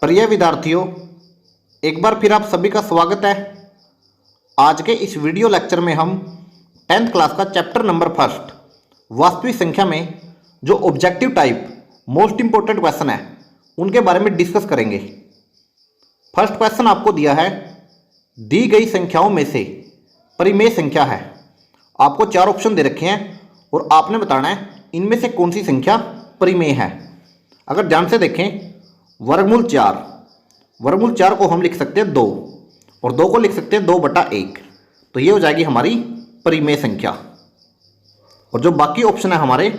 प्रिय विद्यार्थियों, एक बार फिर आप सभी का स्वागत है। आज के इस वीडियो लेक्चर में हम 10th क्लास का चैप्टर नंबर फर्स्ट वास्तविक संख्या में जो objective type most important question है उनके बारे में डिस्कस करेंगे। फर्स्ट क्वेश्चन आपको दिया है, दी गई संख्याओं में से परिमेय संख्या है। आपको चार ऑप्शन दे रखे हैं और आपने बताना है इनमें से कौन सी संख्या परिमेय है। अगर ध्यान से देखें, वर्गमूल 4 को हम लिख सकते हैं 2 और 2 को लिख सकते हैं 2/1, तो ये हो जाएगी हमारी परिमेय संख्या। और जो बाकी ऑप्शन है हमारे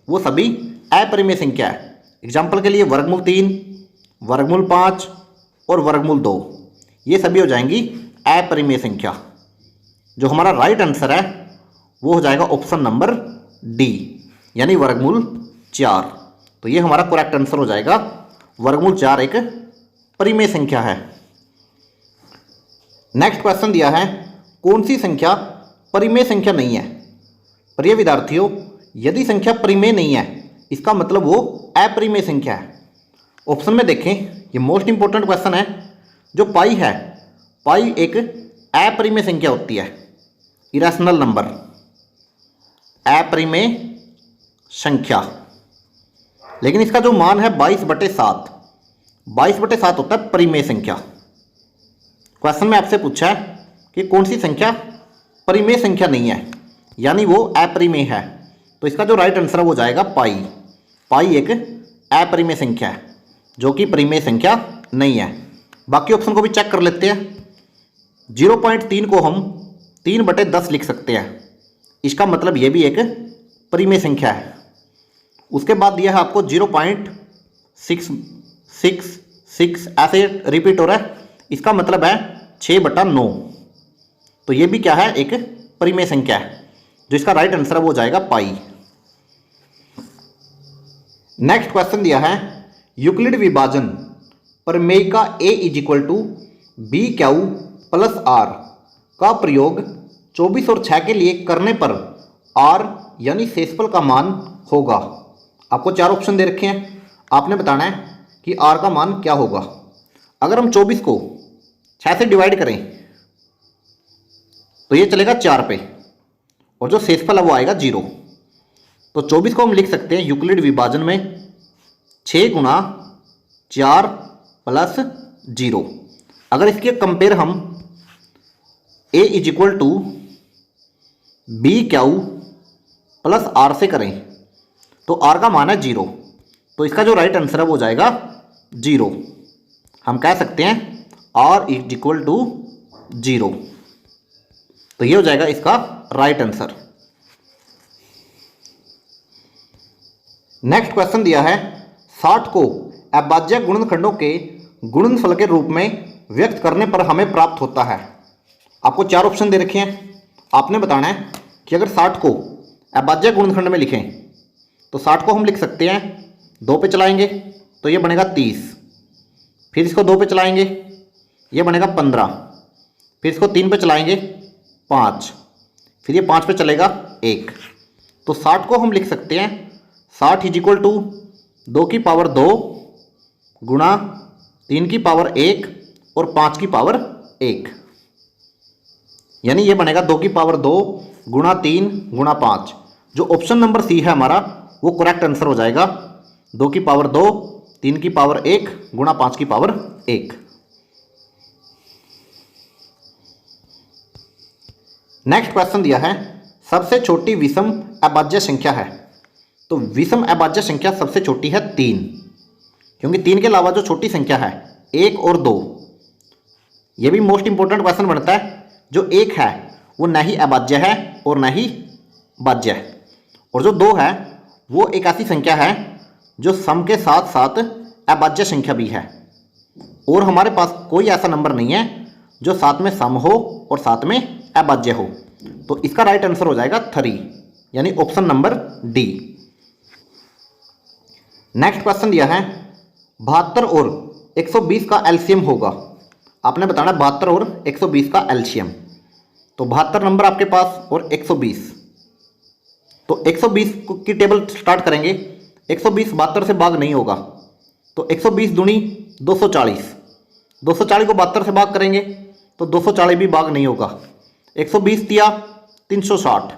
वो सभी अपरिमेय संख्या है। एग्जाम्पल के लिए वर्गमूल 3, वर्गमूल 5 और वर्गमूल 2, ये सभी हो जाएंगी अपरिमेय संख्या। जो हमारा राइट आंसर है वो हो जाएगा ऑप्शन नंबर डी, यानी वर्गमूल 4। तो ये हमारा करेक्ट आंसर हो जाएगा। वर्गमूल 4 एक परिमेय संख्या है। नेक्स्ट क्वेश्चन दिया है, कौन सी संख्या परिमेय संख्या नहीं है। प्रिय विद्यार्थियों, यदि संख्या परिमेय नहीं है इसका मतलब वो अपरिमेय संख्या है। ऑप्शन में देखें, ये मोस्ट इंपॉर्टेंट क्वेश्चन है। जो पाई है, पाई एक अपरिमेय संख्या होती है, इरेशनल नंबर, अपरिमेय संख्या। लेकिन इसका जो मान है 22/7, 22/7 होता है परिमेय संख्या। क्वेश्चन में आपसे पूछा है कि कौन सी संख्या परिमेय संख्या नहीं है, यानी वो अपरिमेय है। तो इसका जो राइट आंसर हो जाएगा पाई। पाई एक अपरिमेय संख्या है जो कि परिमेय संख्या नहीं है। बाकी ऑप्शन को भी चेक कर लेते हैं। 0.3 को हम 3/10 लिख सकते हैं, इसका मतलब ये भी एक परिमेय संख्या है। उसके बाद दिया है आपको 0.666 ऐसे रिपीट हो रहा है, इसका मतलब है 6/9। तो ये भी क्या है, एक परिमेय संख्या है। जो इसका राइट आंसर है वो जाएगा पाई। नेक्स्ट क्वेश्चन दिया है, यूक्लिड विभाजन परिमेयिका a = BQ + R का प्रयोग 24 और 6 के लिए करने पर R यानी शेषफल का मान होगा। आपको चार ऑप्शन दे रखे हैं, आपने बताना है कि R का मान क्या होगा। अगर हम 24 को 6 से डिवाइड करें तो ये चलेगा 4 पे, और जो शेषफल है वो आएगा 0। तो 24 को हम लिख सकते हैं यूक्लिड विभाजन में 6 × 4 + 0। अगर इसके कंपेयर हम a = BQ + R से करें तो R का मान है 0। तो इसका जो राइट आंसर है वो जाएगा 0। हम कह सकते हैं R = 0। तो ये हो जाएगा इसका राइट आंसर। नेक्स्ट क्वेश्चन दिया है, 60 को अभाज्य गुणनखंडों के गुणनफल के रूप में व्यक्त करने पर हमें प्राप्त होता है। आपको चार ऑप्शन दे रखे हैं, आपने बताना है कि अगर 60 को अभाज्य गुणनखंड में लिखें तो 60 को हम लिख सकते हैं 2 पे चलाएंगे तो ये बनेगा 30, फिर इसको 2 पे चलाएंगे ये बनेगा 15, फिर इसको 3 पे चलाएंगे 5, फिर ये 5 पे चलेगा 1। तो 60 को हम लिख सकते हैं 60 = 2 की पावर 2 गुणा 3 की पावर 1 और 5 की पावर 1, यानी ये बनेगा 2 की पावर 2 गुणा 3 गुणा 5। जो ऑप्शन नंबर सी है हमारा वो करेक्ट आंसर हो जाएगा। 2 की पावर 2, 3 की पावर 1 गुणा 5 की पावर 1। नेक्स्ट क्वेश्चन दिया है, सबसे छोटी विषम अभाज्य संख्या है। तो विषम अभाज्य संख्या सबसे छोटी है 3, क्योंकि 3 के अलावा जो छोटी संख्या है 1 और 2, ये भी मोस्ट इंपॉर्टेंट क्वेश्चन बनता है। जो 1 है वो न ही अभाज्य है और न ही भाज्य है, और जो 2 है वो एक ऐसी संख्या है जो सम के साथ साथ अभाज्य संख्या भी है। और हमारे पास कोई ऐसा नंबर नहीं है जो साथ में सम हो और साथ में अभाज्य हो। तो इसका राइट आंसर हो जाएगा 3, यानी option number D. Next question दिया है, 72 और 120 का एलसीएम होगा। आपने बताना 72 और 120 का एलसीएम। तो 72 नंबर आपके पास और 120, तो 120 की टेबल स्टार्ट करेंगे। 120 72 से भाग नहीं होगा, तो 120 दूनी 240, 240 को 72 से भाग करेंगे तो 240 भी भाग नहीं होगा। 120 दिया 360,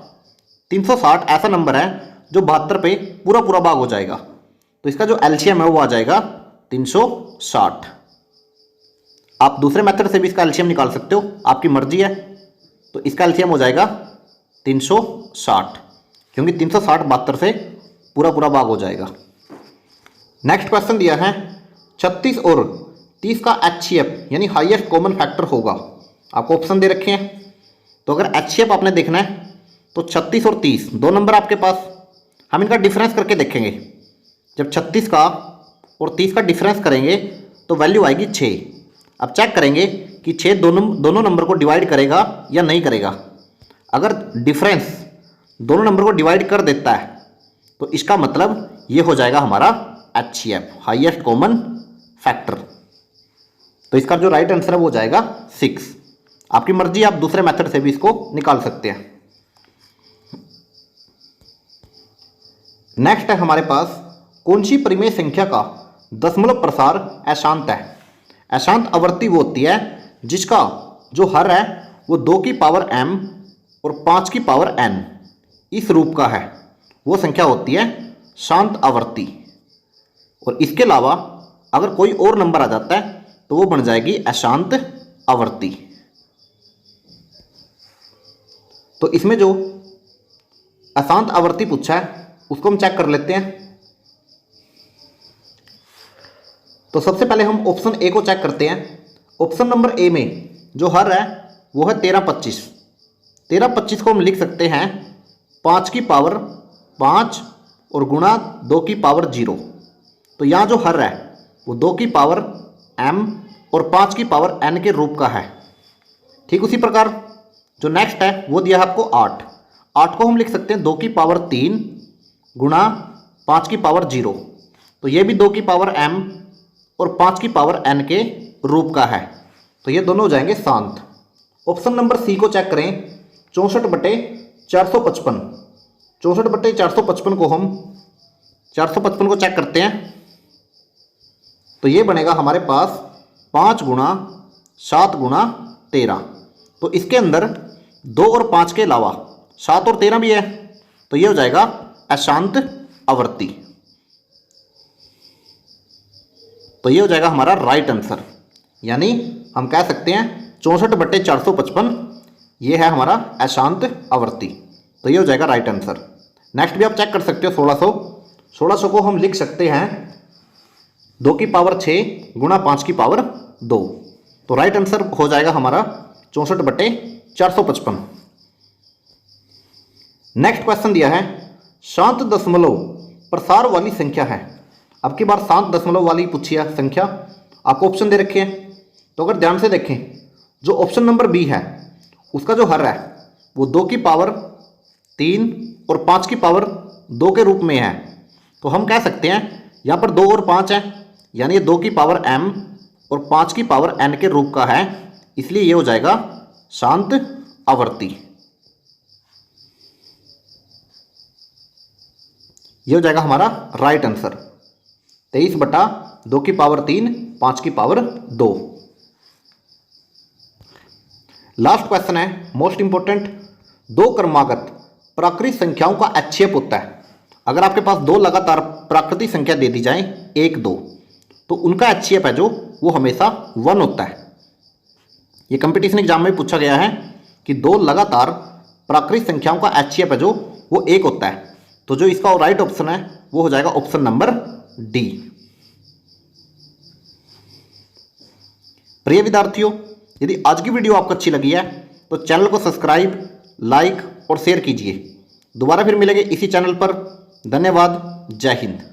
360 ऐसा नंबर है जो 72 पे पूरा पूरा भाग हो जाएगा, तो इसका जो एलसीएम है वो आ जाएगा 360। आप दूसरे मेथड से भी इसका एलसीएम निकाल सकते हो, आपकी मर्जी है। तो इसका एलसीएम हो जाएगा 360, क्योंकि 360 72 से पूरा पूरा भाग हो जाएगा। नेक्स्ट क्वेश्चन दिया है 36 और 30 का एचसीएफ यानी हाईएस्ट कॉमन फैक्टर होगा। आपको ऑप्शन दे रखे हैं, तो अगर एचसीएफ आपने देखना है तो 36 और 30 दो नंबर आपके पास, हम इनका डिफरेंस करके देखेंगे। जब 36 का और 30 का डिफरेंस करेंगे तो वैल्यू आएगी 6। अब चेक करेंगे कि 6 दोनों नंबर को डिवाइड करेगा या नहीं करेगा। अगर डिफरेंस दोनों नंबर को डिवाइड कर देता है तो इसका मतलब ये हो जाएगा हमारा एचसीएफ, हाईएस्ट कॉमन फैक्टर। तो इसका जो राइट आंसर है वो हो जाएगा 6। आपकी मर्जी, आप दूसरे मेथड से भी इसको निकाल सकते हैं। नेक्स्ट है हमारे पास कौन सी परिमेय संख्या का दशमलव प्रसार अशांत है। अशांत आवर्ती वो होती है जिसका जो हर है वो 2 की पावर m और 5 की पावर n इस रूप का है, वो संख्या होती है शांत आवर्ती। और इसके अलावा अगर कोई और नंबर आ जाता है तो वो बन जाएगी अशांत आवर्ती। तो इसमें जो अशांत आवर्ती पूछा है उसको हम चेक कर लेते हैं। तो सबसे पहले हम ऑप्शन ए को चेक करते हैं। ऑप्शन नंबर ए में जो हर है वो है 1325। 1325 को हम लिख सकते हैं 5 की पावर 5 और गुणा 2 की पावर 0। तो यहाँ जो हर है वो 2 की पावर m और 5 की पावर n के रूप का है। ठीक उसी प्रकार जो नेक्स्ट है वो दिया है आपको 8। 8 को हम लिख सकते हैं 2 की पावर 3 गुणा 5 की पावर 0। तो ये भी 2 की पावर m और 5 की पावर n के रूप का है, तो ये दोनों हो जाएंगे शांत। ऑप्शन नंबर सी को चेक करें 64/455। 64/455 को हम 455 को चेक करते हैं तो ये बनेगा हमारे पास 5 गुणा 7 गुणा 13। तो इसके अंदर 2 और 5 के अलावा 7 और 13 भी है, तो ये हो जाएगा अशांत आवर्ती। तो ये हो जाएगा हमारा राइट आंसर, यानी हम कह सकते हैं 64/455 ये है हमारा अशांत आवर्ती। तो ये हो जाएगा राइट आंसर। नेक्स्ट भी आप चेक कर सकते हो 1600 को हम लिख सकते हैं 2 की पावर 6 गुणा 5 की पावर 2। तो राइट आंसर हो जाएगा हमारा 64/455। नेक्स्ट क्वेश्चन दिया है शांत दशमलव प्रसार वाली संख्या है। अब की बार शांत दशमलव वाली पूछी है संख्या, आपको ऑप्शन दे रखे हैं। तो अगर ध्यान से देखें जो ऑप्शन नंबर बी है उसका जो हर है वो 2 की पावर 3 और 5 की पावर 2 के रूप में है। तो हम कह सकते हैं यहाँ पर 2 और 5 है, यानी ये 2 की पावर m और 5 की पावर n के रूप का है, इसलिए ये हो जाएगा शांत आवर्ती। ये हो जाएगा हमारा राइट आंसर 23/2 की पावर 3 5 की पावर 2। लास्ट क्वेश्चन है मोस्ट इंपोर्टेंट, 2 क्रमागत प्राकृतिक संख्याओं का एचसीएफ होता है। अगर आपके पास 2 लगातार प्राकृतिक संख्या दे दी जाए 1 2, तो उनका एचसीएफ है जो वो हमेशा 1 होता है। ये कंपटीशन एग्जाम में पूछा गया है कि 2 लगातार प्राकृतिक संख्याओं का एचसीएफ है जो वो 1 होता है। तो जो इसका राइट ऑप्शन है वो हो जाएगा ऑप्शन नंबर डी। प्रिय विद्यार्थियों, यदि आज की वीडियो आपको अच्छी लगी है तो चैनल को सब्सक्राइब, लाइक और शेयर कीजिए। दोबारा फिर मिलेंगे इसी चैनल पर। धन्यवाद। जय हिंद।